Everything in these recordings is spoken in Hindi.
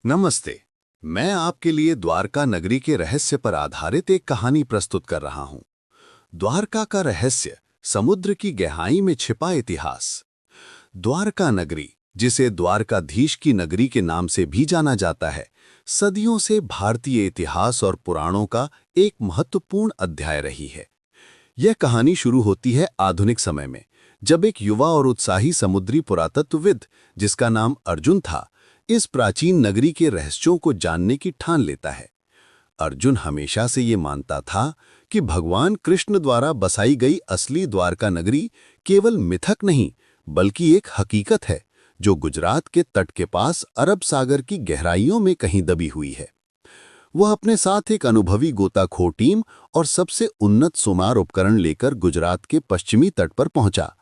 नमस्ते। मैं आपके लिए द्वारका नगरी के रहस्य पर आधारित एक कहानी प्रस्तुत कर रहा हूं। द्वारका का रहस्य, समुद्र की गहराई में छिपा इतिहास। द्वारका नगरी, जिसे द्वारकाधीश की नगरी के नाम से भी जाना जाता है, सदियों से भारतीय इतिहास और पुराणों का एक महत्वपूर्ण अध्याय रही है। यह कहानी शुरू होती है आधुनिक समय में, जब एक युवा और उत्साही समुद्री पुरातत्वविद, जिसका नाम अर्जुन था, इस प्राचीन नगरी के रहस्यों को जानने की ठान लेता है। अर्जुन हमेशा से ये मानता था कि भगवान कृष्ण द्वारा बसाई गई असली द्वारका नगरी केवल मिथक नहीं, बल्कि एक हकीकत है जो गुजरात के तट के पास अरब सागर की गहराइयों में कहीं दबी हुई है। वह अपने साथ एक अनुभवी गोताखोर टीम और सबसे उन्नत सोनार उपकरण लेकर गुजरात के पश्चिमी तट पर पहुंचा।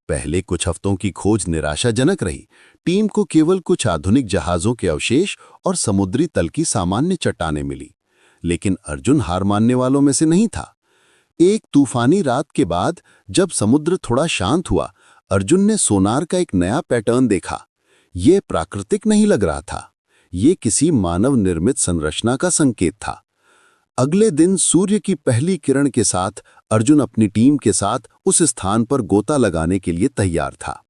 पहले कुछ हफ्तों की खोज निराशाजनक रही। टीम को केवल कुछ आधुनिक जहाज़ों के अवशेष और समुद्री तल की सामान्य चट्टानें मिली। लेकिन अर्जुन हार मानने वालों में से नहीं था। एक तूफानी रात के बाद जब समुद्र थोड़ा शांत हुआ, अर्जुन ने सोनार का एक नया पैटर्न देखा। ये प्राकृतिक नहीं लग रहा था, ये किसी मानव निर्मित संरचना का संकेत था। अगले दिन सूर्य की पहली किरण के साथ अर्जुन अपनी टीम के साथ उस स्थान पर गोता लगाने के लिए तैयार था।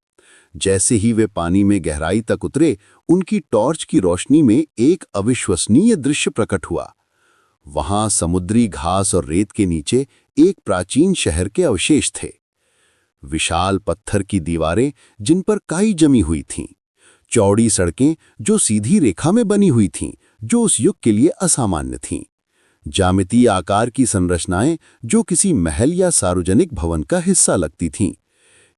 जैसे ही वे पानी में गहराई तक उतरे, उनकी टॉर्च की रोशनी में एक अविश्वसनीय दृश्य प्रकट हुआ। वहां समुद्री घास और रेत के नीचे एक प्राचीन शहर के अवशेष थे। विशाल पत्थर की दीवारें जिन पर काई जमी हुई थीं, चौड़ी सड़कें जो सीधी रेखा में बनी हुई थीं, जो उस युग के लिए असामान्य थीं, ज्यामितीय आकार की संरचनाएं जो किसी महल या सार्वजनिक भवन का हिस्सा लगती थीं।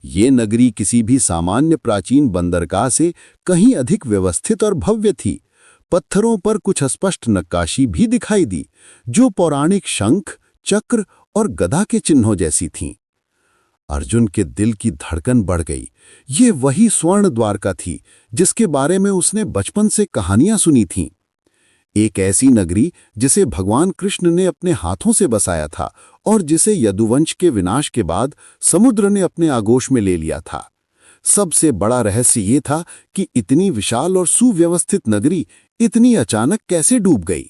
ये नगरी किसी भी सामान्य प्राचीन बंदरगाह से कहीं अधिक व्यवस्थित और भव्य थी। पत्थरों पर कुछ अस्पष्ट नक्काशी भी दिखाई दी, जो पौराणिक शंख, चक्र और गदा के चिन्हों जैसी थीं। अर्जुन के दिल की धड़कन बढ़ गई। ये वही स्वर्ण द्वारका थी जिसके बारे में उसने बचपन से कहानियां सुनी थीं। एक ऐसी नगरी जिसे भगवान कृष्ण ने अपने हाथों से बसाया था और जिसे यदुवंश के विनाश के बाद समुद्र ने अपने आगोश में ले लिया था। सबसे बड़ा रहस्य ये था कि इतनी विशाल और सुव्यवस्थित नगरी इतनी अचानक कैसे डूब गई।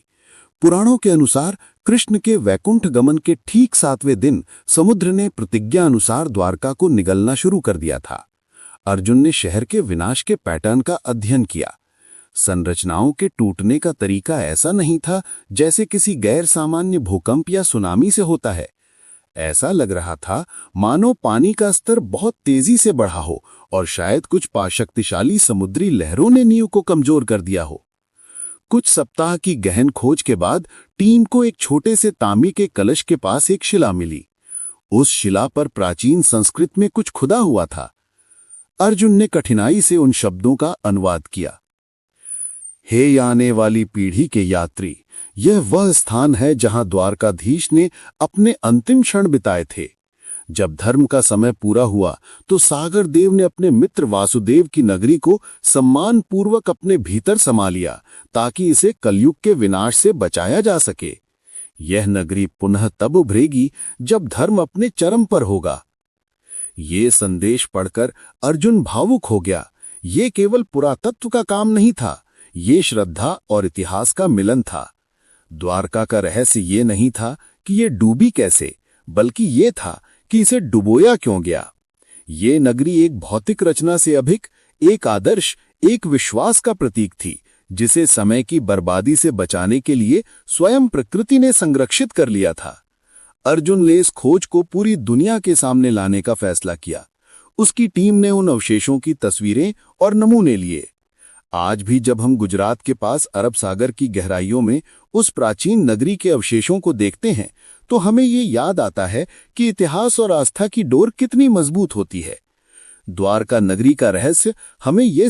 पुराणों के अनुसार कृष्ण के वैकुंठ गमन के ठीक 7वें दिन समुद्र ने प्रतिज्ञा अनुसार द्वारका को निगलना शुरू कर दिया था। अर्जुन ने शहर के विनाश के पैटर्न का अध्ययन किया। संरचनाओं के टूटने का तरीका ऐसा नहीं था जैसे किसी गैर सामान्य भूकंप या सुनामी से होता है। ऐसा लग रहा था मानो पानी का स्तर बहुत तेजी से बढ़ा हो और शायद कुछ शक्तिशाली समुद्री लहरों ने नींव को कमजोर कर दिया हो। कुछ सप्ताह की गहन खोज के बाद टीम को एक छोटे से तांबे के कलश के पास एक शिला मिली। उस शिला पर प्राचीन संस्कृत में कुछ खुदा हुआ था। अर्जुन ने कठिनाई से उन शब्दों का अनुवाद किया। हे आने वाली पीढ़ी के यात्री, यह वह स्थान है जहां द्वारकाधीश ने अपने अंतिम क्षण बिताए थे। जब धर्म का समय पूरा हुआ तो सागर देव ने अपने मित्र वासुदेव की नगरी को सम्मानपूर्वक अपने भीतर समा लिया ताकि इसे कलयुग के विनाश से बचाया जा सके। यह नगरी पुनः तब उभरेगी जब धर्म अपने चरम पर होगा। ये संदेश पढ़कर अर्जुन भावुक हो गया। ये केवल पुरातत्व का काम नहीं था, ये श्रद्धा और इतिहास का मिलन था। द्वारका का रहस्य ये नहीं था कि ये डूबी कैसे, बल्कि ये था कि इसे डुबोया क्यों गया। ये नगरी एक भौतिक रचना से अधिक एक आदर्श, एक विश्वास का प्रतीक थी, जिसे समय की बर्बादी से बचाने के लिए स्वयं प्रकृति ने संरक्षित कर लिया था। अर्जुन ने इस खोज को पूरी दुनिया के सामने लाने का फैसला किया। उसकी टीम ने उन अवशेषों की तस्वीरें और नमूने लिए। आज भी जब हम गुजरात के पास अरब सागर की गहराइयों में उस प्राचीन नगरी के अवशेषों को देखते हैं तो हमें ये याद आता है कि इतिहास और आस्था की डोर कितनी मजबूत होती है। द्वारका नगरी का रहस्य हमें ये